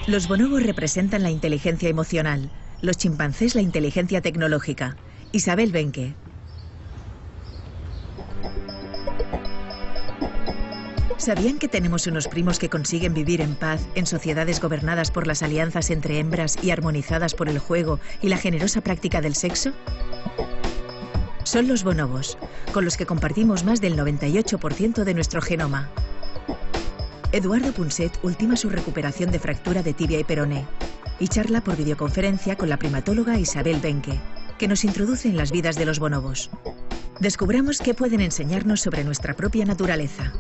Los bonobos representan la inteligencia emocional, los chimpancés la inteligencia tecnológica. Isabel Benque. ¿Sabían que tenemos unos primos que consiguen vivir en paz en sociedades gobernadas por las alianzas entre hembras y armonizadas por el juego y la generosa práctica del sexo? Son los bonobos, con los que compartimos más del 98% de nuestro genoma. Eduardo Punset ultima su recuperación de fractura de tibia y peroné y charla por videoconferencia con la primatóloga Isabel Benque, que nos introduce en las vidas de los bonobos. Descubramos qué pueden enseñarnos sobre nuestra propia naturaleza.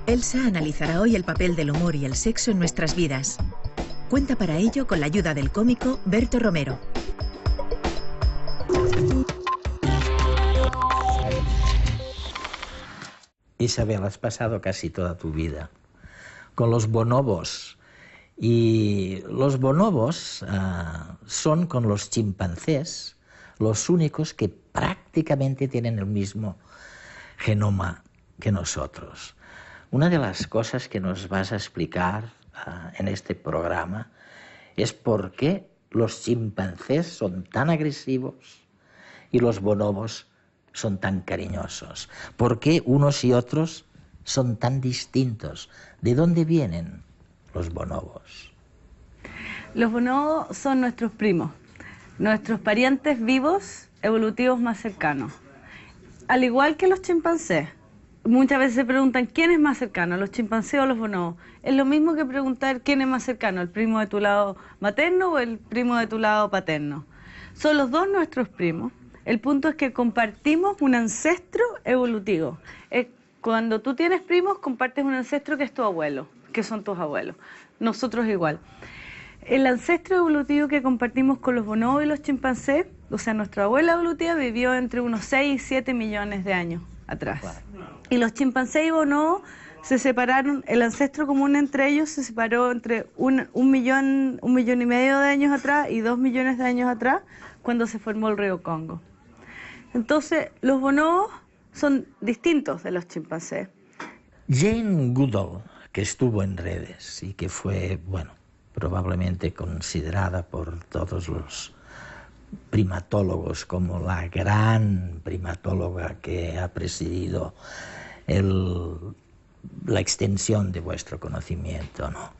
Elsa analizará hoy el papel del humor y el sexo en nuestras vidas. Cuenta para ello con la ayuda del cómico Berto Romero. Isabel, has pasado casi toda tu vida con los bonobos. Y los bonobos son, con los chimpancés, los únicos que prácticamente tienen el mismo genoma que nosotros. Una de las cosas que nos vas a explicar en este programa es por qué los chimpancés son tan agresivos y los bonobos son tan cariñosos. ¿Por qué unos y otros son tan distintos? ¿De dónde vienen los bonobos? Los bonobos son nuestros primos, nuestros parientes vivos evolutivos más cercanos. Al igual que los chimpancés, muchas veces se preguntan quién es más cercano, los chimpancés o los bonobos. Es lo mismo que preguntar quién es más cercano, el primo de tu lado materno o el primo de tu lado paterno. Son los dos nuestros primos. El punto es que compartimos un ancestro evolutivo. Cuando tú tienes primos, compartes un ancestro que es tu abuelo, que son tus abuelos. Nosotros igual. El ancestro evolutivo que compartimos con los bonobos y los chimpancés, o sea, nuestra abuela evolutiva vivió entre unos 6 y 7 millones de años atrás. Y los chimpancés y bonobos se separaron, el ancestro común entre ellos se separó entre un millón y medio de años atrás y 2 millones de años atrás, cuando se formó el río Congo. Entonces, los bonobos son distintos de los chimpancés. Jane Goodall, que estuvo en redes y que fue, bueno, probablemente considerada por todos los primatólogos como la gran primatóloga que ha presidido la extensión de vuestro conocimiento, ¿no?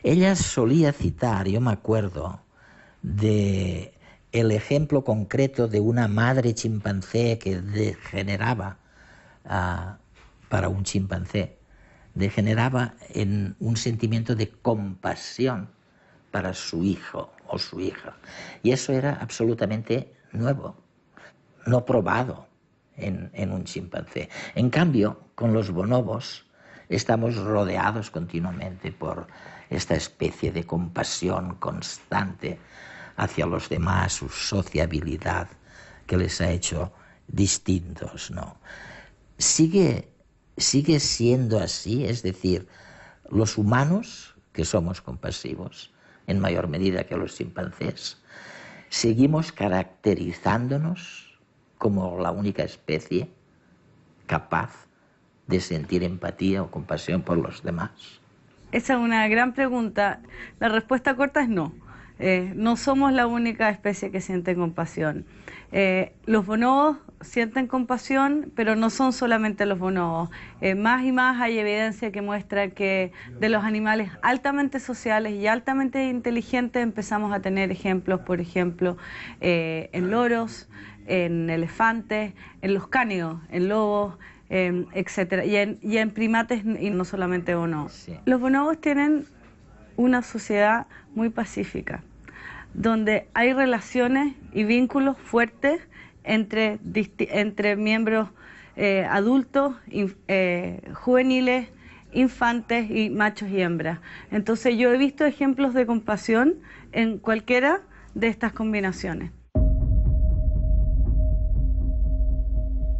Ella solía citar, yo me acuerdo, de el ejemplo concreto de una madre chimpancé que degeneraba, para un chimpancé, degeneraba en un sentimiento de compasión para su hijo o su hija. Y eso era absolutamente nuevo, no probado en un chimpancé. En cambio, con los bonobos estamos rodeados continuamente por esta especie de compasión constante hacia los demás, su sociabilidad que les ha hecho distintos, ¿no? Sigue siendo así, es decir, los humanos, que somos compasivos en mayor medida que los chimpancés, seguimos caracterizándonos como la única especie capaz de sentir empatía o compasión por los demás. Esa es una gran pregunta. La respuesta corta es no. No somos la única especie que siente compasión. Los bonobos sienten compasión, pero no son solamente los bonobos. Más y más hay evidencia que muestra que de los animales altamente sociales y altamente inteligentes empezamos a tener ejemplos, por ejemplo, en loros, en elefantes, en los cánidos, en lobos, etcétera, y en primates, y no solamente bonobos. Sí. Los bonobos tienen una sociedad muy pacífica, donde hay relaciones y vínculos fuertes entre miembros adultos, juveniles, infantes y machos y hembras. Entonces yo he visto ejemplos de compasión en cualquiera de estas combinaciones.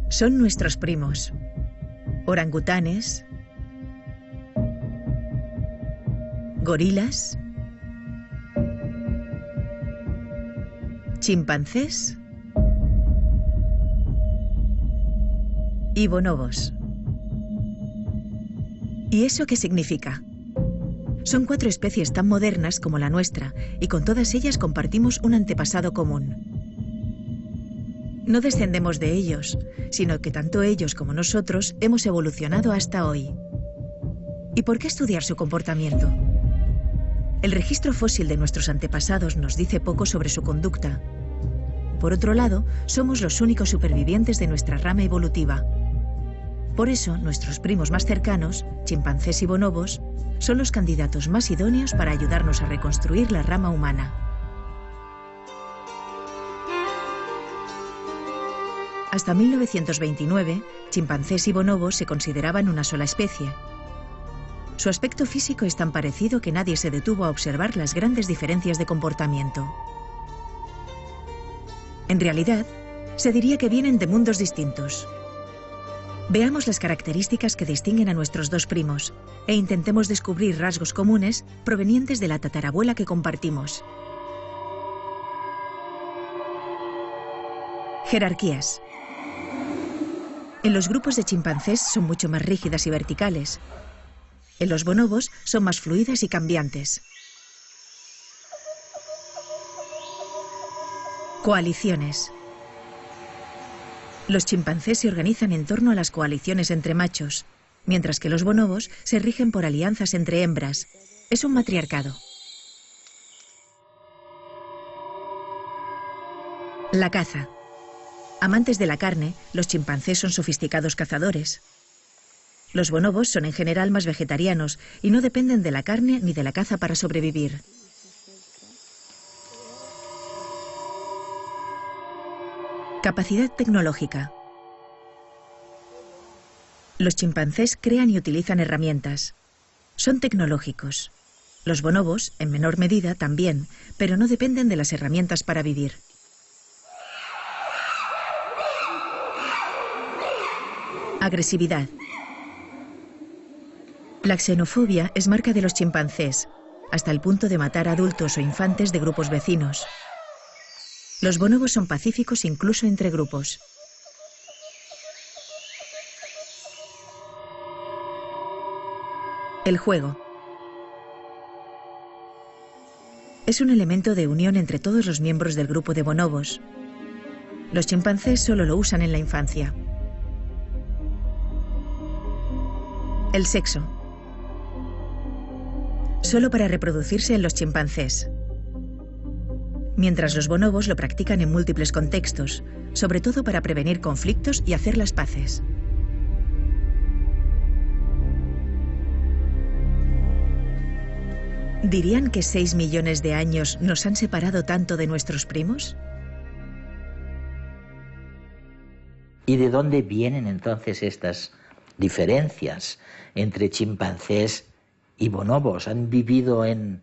Son nuestros primos. Orangutanes, gorilas, chimpancés y bonobos. ¿Y eso qué significa? Son 4 especies tan modernas como la nuestra y con todas ellas compartimos un antepasado común. No descendemos de ellos, sino que tanto ellos como nosotros hemos evolucionado hasta hoy. ¿Y por qué estudiar su comportamiento? El registro fósil de nuestros antepasados nos dice poco sobre su conducta. Por otro lado, somos los únicos supervivientes de nuestra rama evolutiva. Por eso, nuestros primos más cercanos, chimpancés y bonobos, son los candidatos más idóneos para ayudarnos a reconstruir la rama humana. Hasta 1929, chimpancés y bonobos se consideraban una sola especie. Su aspecto físico es tan parecido que nadie se detuvo a observar las grandes diferencias de comportamiento. En realidad, se diría que vienen de mundos distintos. Veamos las características que distinguen a nuestros 2 primos e intentemos descubrir rasgos comunes provenientes de la tatarabuela que compartimos. Jerarquías. En los grupos de chimpancés son mucho más rígidas y verticales. En los bonobos son más fluidas y cambiantes. Coaliciones. Los chimpancés se organizan en torno a las coaliciones entre machos, mientras que los bonobos se rigen por alianzas entre hembras. Es un matriarcado. La caza. Amantes de la carne, los chimpancés son sofisticados cazadores. Los bonobos son en general más vegetarianos y no dependen de la carne ni de la caza para sobrevivir. Capacidad tecnológica. Los chimpancés crean y utilizan herramientas. Son tecnológicos. Los bonobos, en menor medida, también, pero no dependen de las herramientas para vivir. Agresividad. La xenofobia es marca de los chimpancés, hasta el punto de matar a adultos o infantes de grupos vecinos. Los bonobos son pacíficos incluso entre grupos. El juego. Es un elemento de unión entre todos los miembros del grupo de bonobos. Los chimpancés solo lo usan en la infancia. El sexo. Solo para reproducirse en los chimpancés. Mientras los bonobos lo practican en múltiples contextos, sobre todo para prevenir conflictos y hacer las paces. ¿Dirían que 6 millones de años nos han separado tanto de nuestros primos? ¿Y de dónde vienen entonces estas diferencias entre chimpancés y bonobos? ¿Han vivido en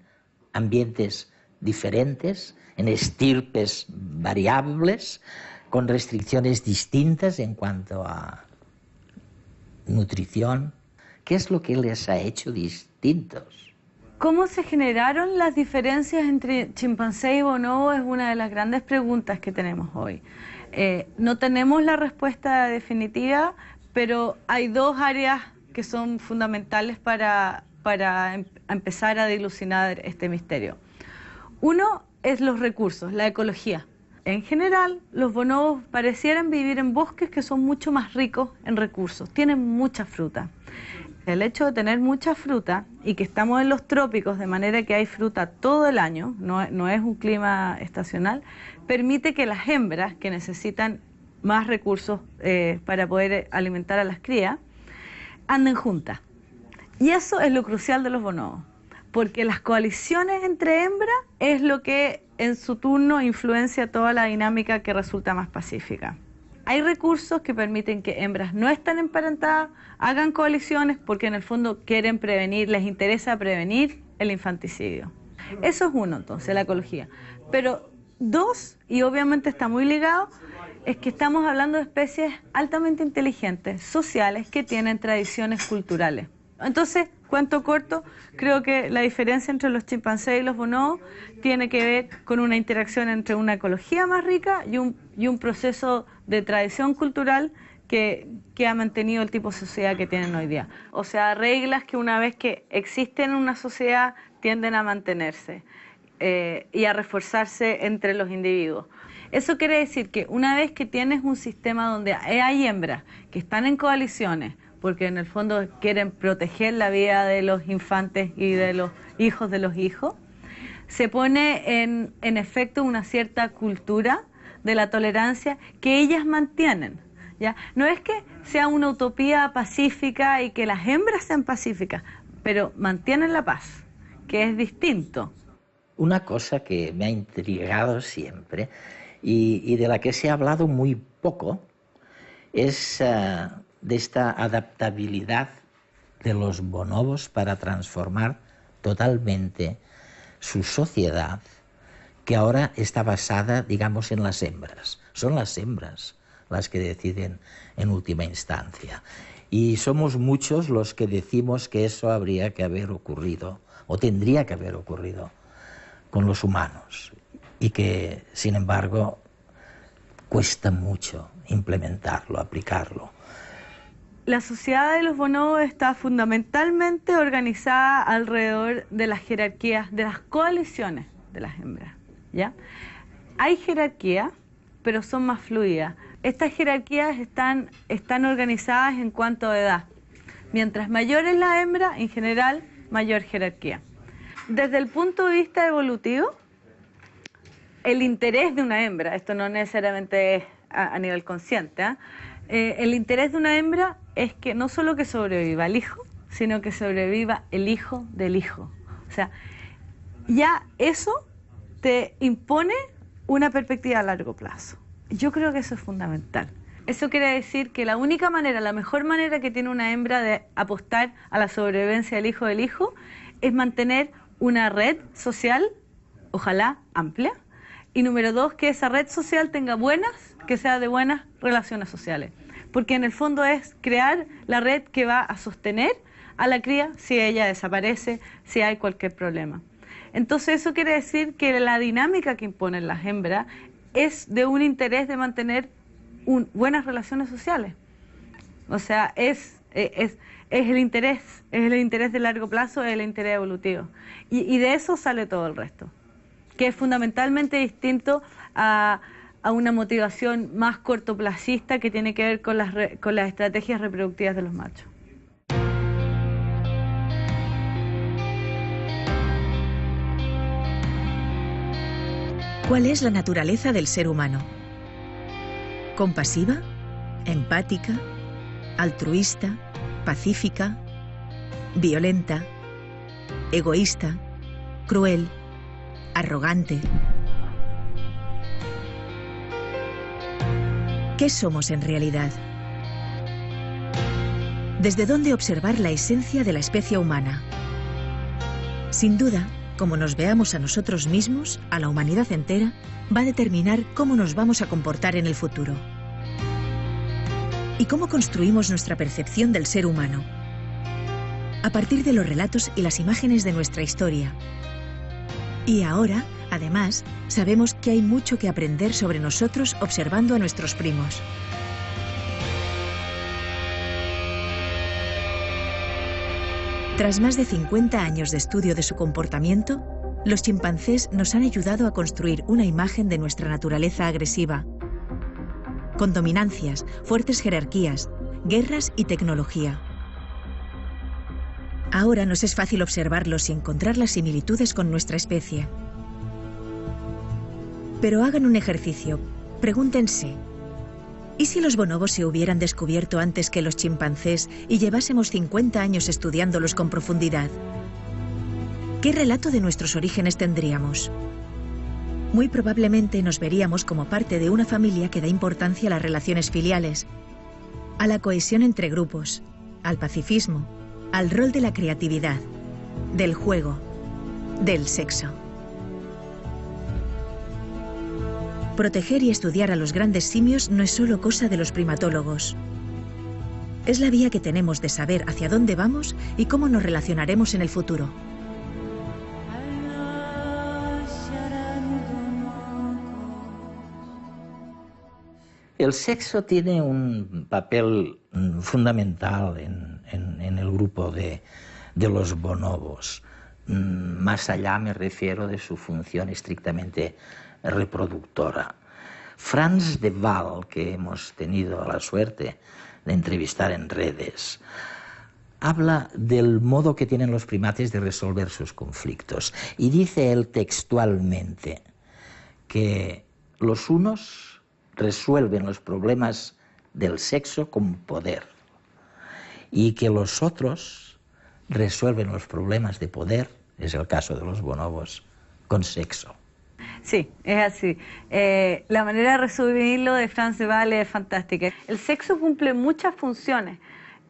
ambientes diferentes, en estirpes variables, con restricciones distintas en cuanto a nutrición? ¿Qué es lo que les ha hecho distintos? ¿Cómo se generaron las diferencias entre chimpancé y bonobo? Es una de las grandes preguntas que tenemos hoy. No tenemos la respuesta definitiva, pero hay 2 áreas que son fundamentales para empezar a dilucidar este misterio. Uno es los recursos, la ecología. En general, los bonobos parecieran vivir en bosques que son mucho más ricos en recursos, tienen mucha fruta. El hecho de tener mucha fruta y que estamos en los trópicos, de manera que hay fruta todo el año, no es un clima estacional, permite que las hembras, que necesitan más recursos para poder alimentar a las crías, anden juntas. Y eso es lo crucial de los bonobos, porque las coaliciones entre hembras es lo que en su turno influencia toda la dinámica que resulta más pacífica. Hay recursos que permiten que hembras no estén emparentadas hagan coaliciones porque en el fondo quieren prevenir, les interesa prevenir el infanticidio. Eso es uno, entonces, la ecología. Pero 2, y obviamente está muy ligado, es que estamos hablando de especies altamente inteligentes, sociales, que tienen tradiciones culturales. Entonces, cuento corto, creo que la diferencia entre los chimpancés y los bonobos tiene que ver con una interacción entre una ecología más rica y un proceso de tradición cultural que ha mantenido el tipo de sociedad que tienen hoy día. O sea, reglas que una vez que existen en una sociedad tienden a mantenerse y a reforzarse entre los individuos. Eso quiere decir que una vez que tienes un sistema donde hay hembras que están en coaliciones, porque en el fondo quieren proteger la vida de los infantes y de los hijos, se pone en efecto una cierta cultura de la tolerancia que ellas mantienen, ¿ya? No es que sea una utopía pacífica y que las hembras sean pacíficas, pero mantienen la paz, que es distinto. Una cosa que me ha intrigado siempre y de la que se ha hablado muy poco es de esta adaptabilidad de los bonobos para transformar totalmente su sociedad, que ahora está basada, digamos, en las hembras. Son las hembras las que deciden en última instancia. Y somos muchos los que decimos que eso habría que haber ocurrido, o tendría que haber ocurrido, con los humanos, y que, sin embargo, cuesta mucho implementarlo, aplicarlo. La sociedad de los bonobos está fundamentalmente organizada alrededor de las jerarquías, de las coaliciones de las hembras, ¿ya? Hay jerarquías, pero son más fluidas. Estas jerarquías están organizadas en cuanto a edad. Mientras mayor es la hembra, en general, mayor jerarquía. Desde el punto de vista evolutivo, el interés de una hembra, esto no necesariamente es a nivel consciente, el interés de una hembra es que no solo que sobreviva el hijo, sino que sobreviva el hijo del hijo. O sea, ya eso te impone una perspectiva a largo plazo. Yo creo que eso es fundamental. Eso quiere decir que la única manera, la mejor manera que tiene una hembra de apostar a la sobrevivencia del hijo, es mantener una red social, ojalá amplia, y número dos, que esa red social que sea de buenas relaciones sociales. Porque en el fondo es crear la red que va a sostener a la cría si ella desaparece, si hay cualquier problema. Entonces eso quiere decir que la dinámica que imponen las hembras es de un interés de mantener buenas relaciones sociales. O sea, es el interés de largo plazo, es el interés evolutivo. Y de eso sale todo el resto, que es fundamentalmente distinto a una motivación más cortoplacista que tiene que ver con las estrategias reproductivas de los machos. ¿Cuál es la naturaleza del ser humano? ¿Compasiva? ¿Empática? ¿Altruista? ¿Pacífica? ¿Violenta? ¿Egoísta? ¿Cruel? ¿Arrogante? ¿Qué somos en realidad? ¿Desde dónde observar la esencia de la especie humana? Sin duda, como nos veamos a nosotros mismos, a la humanidad entera, va a determinar cómo nos vamos a comportar en el futuro. ¿Y cómo construimos nuestra percepción del ser humano? A partir de los relatos y las imágenes de nuestra historia. Y ahora, además, sabemos que hay mucho que aprender sobre nosotros observando a nuestros primos. Tras más de 50 años de estudio de su comportamiento, los chimpancés nos han ayudado a construir una imagen de nuestra naturaleza agresiva, con dominancias, fuertes jerarquías, guerras y tecnología. Ahora nos es fácil observarlos y encontrar las similitudes con nuestra especie. Pero hagan un ejercicio, pregúntense, ¿y si los bonobos se hubieran descubierto antes que los chimpancés y llevásemos 50 años estudiándolos con profundidad? ¿Qué relato de nuestros orígenes tendríamos? Muy probablemente nos veríamos como parte de una familia que da importancia a las relaciones filiales, a la cohesión entre grupos, al pacifismo, al rol de la creatividad, del juego, del sexo. Proteger y estudiar a los grandes simios no es solo cosa de los primatólogos. Es la vía que tenemos de saber hacia dónde vamos y cómo nos relacionaremos en el futuro. El sexo tiene un papel fundamental en el grupo de los bonobos. Más allá me refiero de su función estrictamente reproductora. Frans de Waal, que hemos tenido la suerte de entrevistar en redes, habla del modo que tienen los primates de resolver sus conflictos. Y dice él textualmente que los unos resuelven los problemas del sexo con poder y que los otros resuelven los problemas de poder, es el caso de los bonobos, con sexo. Sí, es así. La manera de resumirlo de Frans de Waal es fantástica. El sexo cumple muchas funciones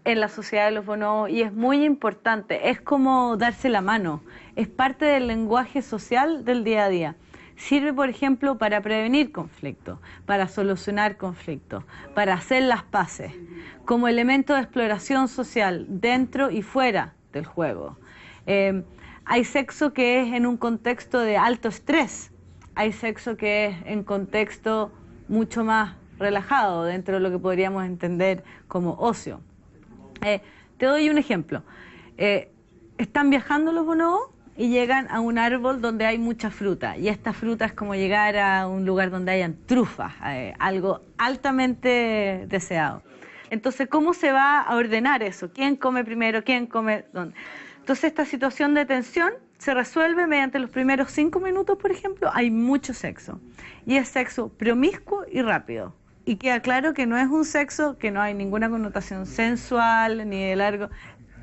en la sociedad de los bonobos y es muy importante. Es como darse la mano. Es parte del lenguaje social del día a día. Sirve, por ejemplo, para prevenir conflictos, para solucionar conflictos, para hacer las paces, como elemento de exploración social dentro y fuera del juego. Hay sexo que es en un contexto de alto estrés, hay sexo que es en contexto mucho más relajado, dentro de lo que podríamos entender como ocio. Te doy un ejemplo. Están viajando los bonobos y llegan a un árbol donde hay mucha fruta, y esta fruta es como llegar a un lugar donde hayan trufas, algo altamente deseado. Entonces, ¿cómo se va a ordenar eso? ¿Quién come primero? ¿Quién come dónde? Entonces, esta situación de tensión se resuelve mediante los primeros 5 minutos, por ejemplo, hay mucho sexo, y es sexo promiscuo y rápido. Y queda claro que no es un sexo que no hay ninguna connotación sensual ni de largo,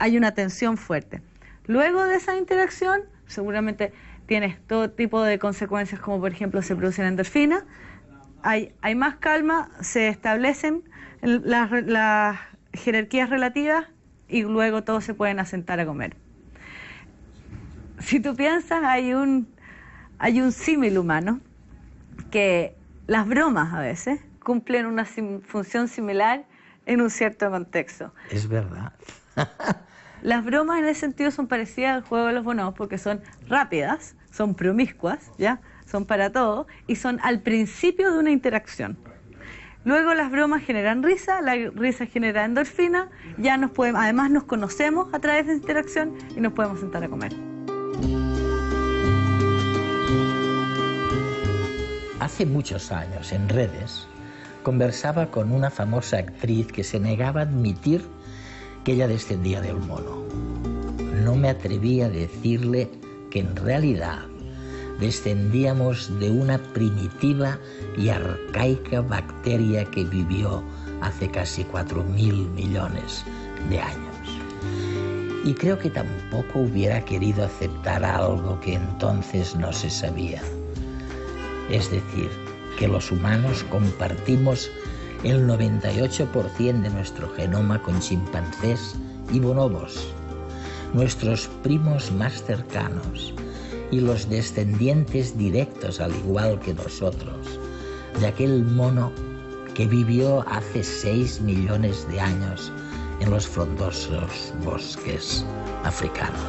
hay una tensión fuerte. Luego de esa interacción, seguramente tienes todo tipo de consecuencias, como por ejemplo se producen endorfinas, hay más calma, se establecen las jerarquías relativas y luego todos se pueden asentar a comer. Si tú piensas, hay un símil humano, que las bromas a veces cumplen una función similar en un cierto contexto. Es verdad. Las bromas en ese sentido son parecidas al juego de los bonobos porque son rápidas, son promiscuas, ¿ya? Son para todo y son al principio de una interacción. Luego las bromas generan risa, la risa genera endorfina, además nos conocemos a través de esa interacción y nos podemos sentar a comer. Hace muchos años, en redes, conversaba con una famosa actriz que se negaba a admitir que ella descendía del mono. No me atreví a decirle que en realidad descendíamos de una primitiva y arcaica bacteria que vivió hace casi 4.000 millones de años. Y creo que tampoco hubiera querido aceptar algo que entonces no se sabía. Es decir, que los humanos compartimos el 98% de nuestro genoma con chimpancés y bonobos, nuestros primos más cercanos y los descendientes directos, al igual que nosotros, de aquel mono que vivió hace 6 millones de años en los frondosos bosques africanos.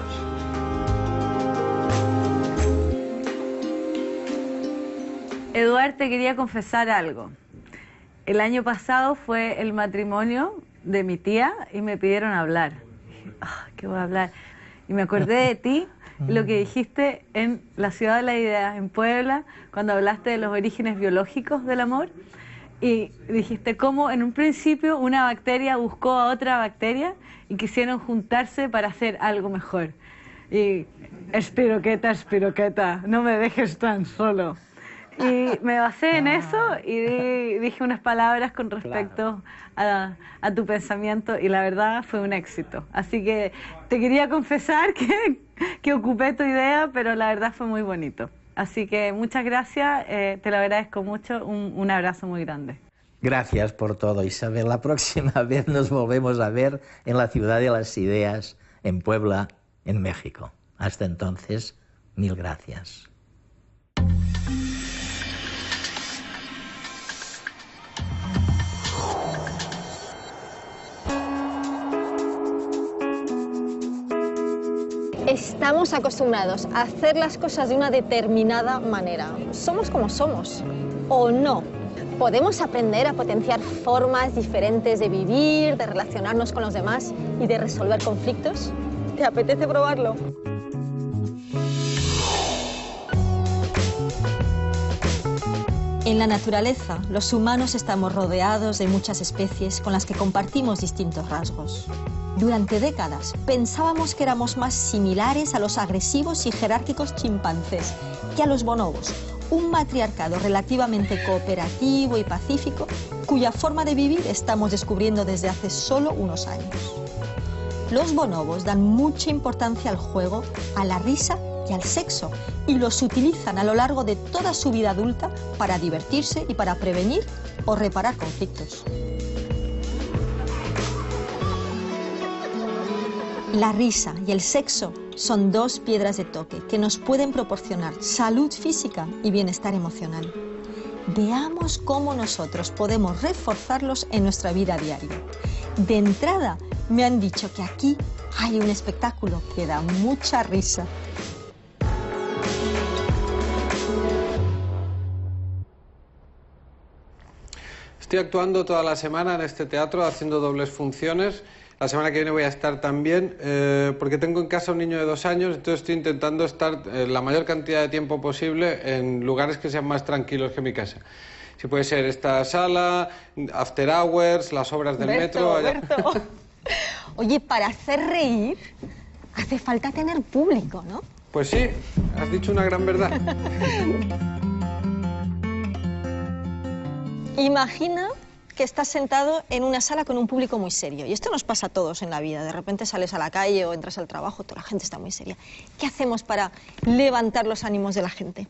Eduard, te quería confesar algo. El año pasado fue el matrimonio de mi tía y me pidieron hablar. Dije, ¿qué voy a hablar? Y me acordé de ti, lo que dijiste en la Ciudad de la Idea, en Puebla, cuando hablaste de los orígenes biológicos del amor. Y dijiste cómo en un principio una bacteria buscó a otra bacteria y quisieron juntarse para hacer algo mejor. Y espiroqueta, no me dejes tan solo. Y me basé en eso y dije unas palabras con respecto a tu pensamiento y la verdad fue un éxito. Así que te quería confesar que ocupé tu idea, pero la verdad fue muy bonito. Así que muchas gracias, te lo agradezco mucho, un abrazo muy grande. Gracias por todo, Isabel. La próxima vez nos volvemos a ver en la Ciudad de las Ideas, en Puebla, en México. Hasta entonces, mil gracias. Estamos acostumbrados a hacer las cosas de una determinada manera. Somos como somos, ¿o no? Podemos aprender a potenciar formas diferentes de vivir, de relacionarnos con los demás y de resolver conflictos. ¿Te apetece probarlo? En la naturaleza, los humanos estamos rodeados de muchas especies con las que compartimos distintos rasgos. Durante décadas pensábamos que éramos más similares a los agresivos y jerárquicos chimpancés que a los bonobos, un matriarcado relativamente cooperativo y pacífico cuya forma de vivir estamos descubriendo desde hace solo unos años. Los bonobos dan mucha importancia al juego, a la risa y al sexo, y los utilizan a lo largo de toda su vida adulta para divertirse y para prevenir o reparar conflictos. La risa y el sexo son dos piedras de toque que nos pueden proporcionar salud física y bienestar emocional. Veamos cómo nosotros podemos reforzarlos en nuestra vida diaria. De entrada, me han dicho que aquí hay un espectáculo que da mucha risa. Estoy actuando toda la semana en este teatro, haciendo dobles funciones. La semana que viene voy a estar también, porque tengo en casa un niño de 2 años, entonces estoy intentando estar la mayor cantidad de tiempo posible en lugares que sean más tranquilos que mi casa. Si puede ser esta sala, after hours, las obras del metro... Berto. Oye, para hacer reír hace falta tener público, ¿no? Pues sí, has dicho una gran verdad. Imagina que estás sentado en una sala con un público muy serio. Y esto nos pasa a todos en la vida. De repente sales a la calle o entras al trabajo, toda la gente está muy seria. ¿Qué hacemos para levantar los ánimos de la gente?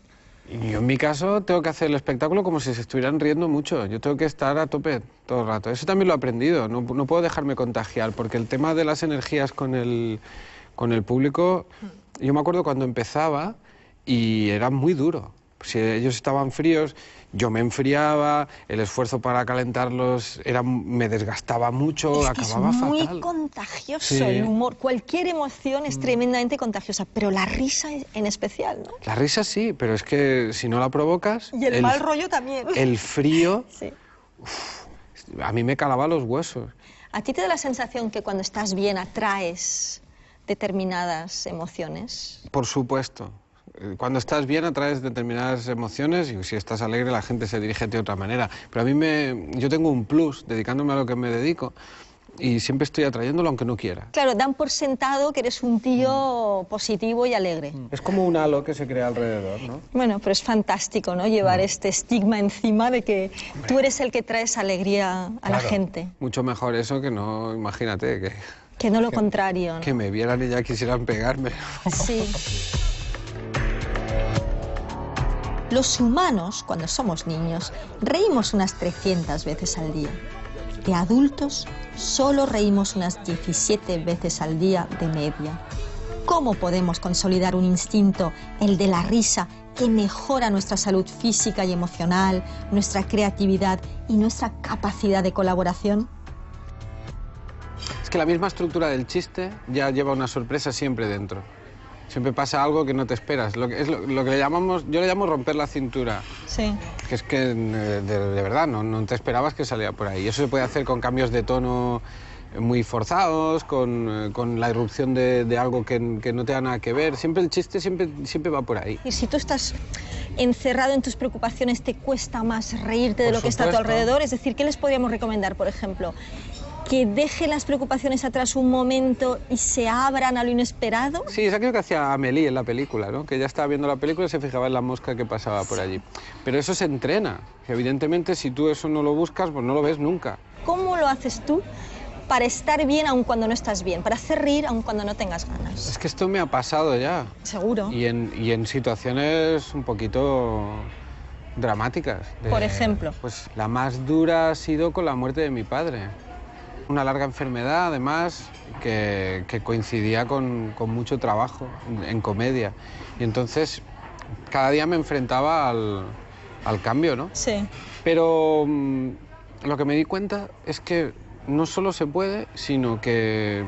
Yo en mi caso tengo que hacer el espectáculo como si se estuvieran riendo mucho. Yo tengo que estar a tope todo el rato. Eso también lo he aprendido. No puedo dejarme contagiar, porque el tema de las energías con el público... Yo me acuerdo cuando empezaba y era muy duro. Si ellos estaban fríos, yo me enfriaba, el esfuerzo para calentarlos me desgastaba mucho, acababa fatal. Es muy contagioso el humor. Cualquier emoción es tremendamente contagiosa, pero la risa en especial, ¿no? La risa sí, pero es que si no la provocas... Y el mal rollo también. El frío, sí. A mí me calaba los huesos. ¿A ti te da la sensación que cuando estás bien atraes determinadas emociones? Por supuesto. Cuando estás bien atraes determinadas emociones y si estás alegre la gente se dirige de otra manera. Pero a mí yo tengo un plus dedicándome a lo que me dedico y siempre estoy atrayéndolo aunque no quiera. Claro, dan por sentado que eres un tío positivo y alegre. Es como un halo que se crea alrededor, ¿no? Bueno, pero es fantástico, ¿no? Llevar este estigma encima de que tú eres el que traes alegría a la gente. Mucho mejor eso que no, imagínate, que no lo contrario, ¿no? Que me vieran y ya quisieran pegarme. Sí. Los humanos, cuando somos niños, reímos unas 300 veces al día. De adultos, solo reímos unas 17 veces al día de media. ¿Cómo podemos consolidar un instinto, el de la risa, que mejora nuestra salud física y emocional, nuestra creatividad y nuestra capacidad de colaboración? Es que la misma estructura del chiste ya lleva una sorpresa siempre dentro. Siempre pasa algo que no te esperas. Lo que le llamamos, yo le llamo romper la cintura. Sí. Que es que de verdad no te esperabas que saliera por ahí. Eso se puede hacer con cambios de tono muy forzados, con la irrupción de algo que no te da nada que ver. Siempre el chiste siempre va por ahí. Y si tú estás encerrado en tus preocupaciones, ¿te cuesta más reírte de lo que está a tu alrededor? Es decir, ¿qué les podríamos recomendar, por ejemplo? ¿Que dejen las preocupaciones atrás un momento y se abran a lo inesperado? Sí, es aquello que hacía Amélie en la película, ¿no? Que ella estaba viendo la película y se fijaba en la mosca que pasaba por allí. Pero eso se entrena. Evidentemente, si tú eso no lo buscas, pues no lo ves nunca. ¿Cómo lo haces tú para estar bien aun cuando no estás bien? Para hacer reír aun cuando no tengas ganas. Es que esto me ha pasado ya. Seguro. Y en situaciones un poquito dramáticas. Por ejemplo. Pues la más dura ha sido con la muerte de mi padre. Una larga enfermedad, además, que coincidía con mucho trabajo en comedia. Y entonces, cada día me enfrentaba al cambio, ¿no? Sí. Pero lo que me di cuenta es que no solo se puede, sino que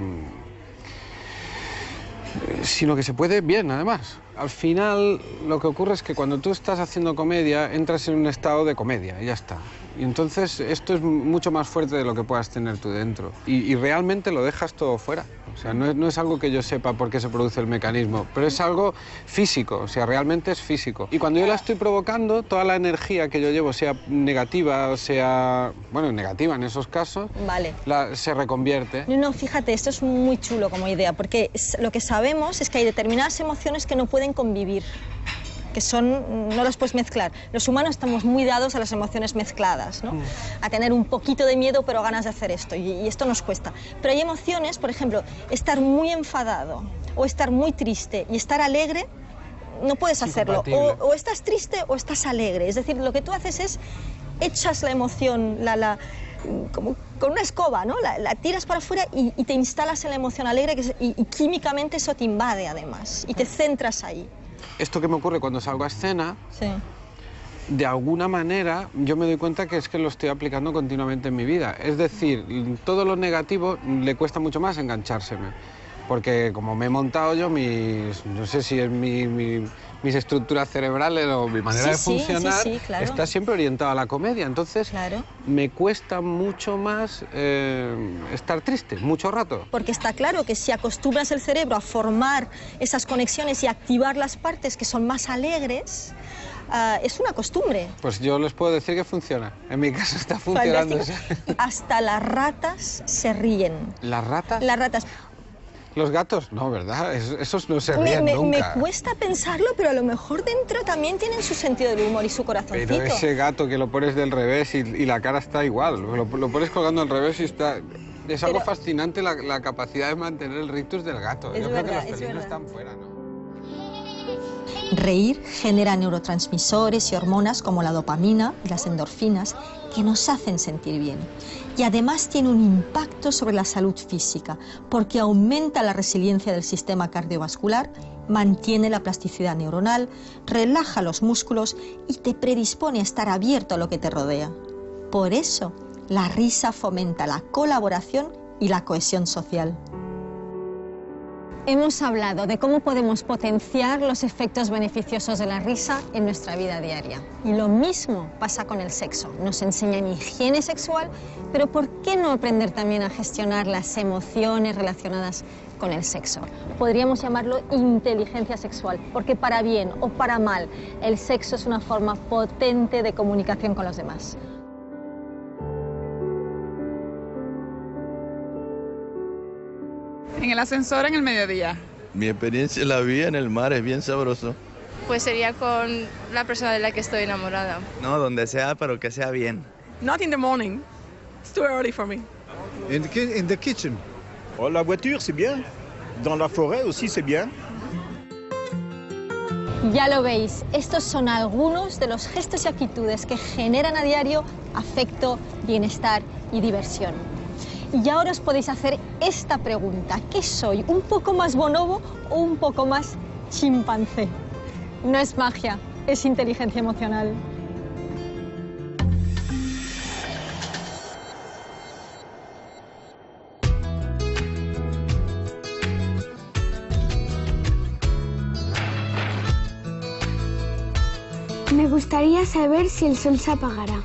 sino que se puede bien, además. Al final, lo que ocurre es que cuando tú estás haciendo comedia, entras en un estado de comedia y ya está. Y entonces esto es mucho más fuerte de lo que puedas tener tú dentro. Y realmente lo dejas todo fuera. O sea, no es algo que yo sepa por qué se produce el mecanismo, pero es algo físico, o sea, realmente es físico. Y cuando yo la estoy provocando, toda la energía que yo llevo, sea negativa o sea, bueno, negativa en esos casos, Vale. Se reconvierte. No, fíjate, esto es muy chulo como idea, porque lo que sabemos es que hay determinadas emociones que no pueden convivir, que no las puedes mezclar. Los humanos estamos muy dados a las emociones mezcladas, ¿no? A tener un poquito de miedo pero ganas de hacer esto, y esto nos cuesta. Pero hay emociones, por ejemplo, estar muy enfadado o estar muy triste y estar alegre, no puedes hacerlo. O estás triste o estás alegre. Es decir, lo que tú haces es echas la emoción, como con una escoba, ¿no? La tiras para afuera y te instalas en la emoción alegre y químicamente eso te invade además y te centras ahí. Esto que me ocurre cuando salgo a escena, Sí. de alguna manera yo me doy cuenta que es que lo estoy aplicando continuamente en mi vida. Es decir, todo lo negativo le cuesta mucho más enganchárseme. Porque como me he montado yo no sé si es mis estructuras cerebrales o mi manera de funcionar, claro. Está siempre orientado a la comedia. Entonces Claro. me cuesta mucho más estar triste, mucho rato. Porque está claro que si acostumbras el cerebro a formar esas conexiones y activar las partes que son más alegres, es una costumbre. Pues yo les puedo decir que funciona. En mi caso está funcionando. Fantástico. Hasta las ratas se ríen. ¿Las ratas? Las ratas. Los gatos, no, ¿verdad? Esos no se ríen nunca. Me cuesta pensarlo, pero a lo mejor dentro también tienen su sentido del humor y su corazoncito. Pero ese gato que lo pones del revés y la cara está igual, lo pones colgando al revés y está... Es algo fascinante la capacidad de mantener el rictus del gato. Yo creo que los felinos están fuera, ¿no? Reír genera neurotransmisores y hormonas como la dopamina y las endorfinas que nos hacen sentir bien. Y además tiene un impacto sobre la salud física porque aumenta la resiliencia del sistema cardiovascular, mantiene la plasticidad neuronal, relaja los músculos y te predispone a estar abierto a lo que te rodea. Por eso, la risa fomenta la colaboración y la cohesión social. Hemos hablado de cómo podemos potenciar los efectos beneficiosos de la risa en nuestra vida diaria. Y lo mismo pasa con el sexo. Nos enseñan higiene sexual, pero ¿por qué no aprender también a gestionar las emociones relacionadas con el sexo? Podríamos llamarlo inteligencia sexual, porque para bien o para mal, el sexo es una forma potente de comunicación con los demás. En el ascensor en el mediodía. Mi experiencia la vi en el mar, es bien sabroso. Pues sería con la persona de la que estoy enamorada. No, donde sea, pero que sea bien. Not in the morning. It's too early for me. In the kitchen. Oh, la voiture, c'est bien. Dans la forêt aussi, c'est bien. Ya lo veis, estos son algunos de los gestos y actitudes que generan a diario afecto, bienestar y diversión. Y ahora os podéis hacer esta pregunta: ¿qué soy? ¿Un poco más bonobo o un poco más chimpancé? No es magia, es inteligencia emocional. Me gustaría saber si el sol se apagará.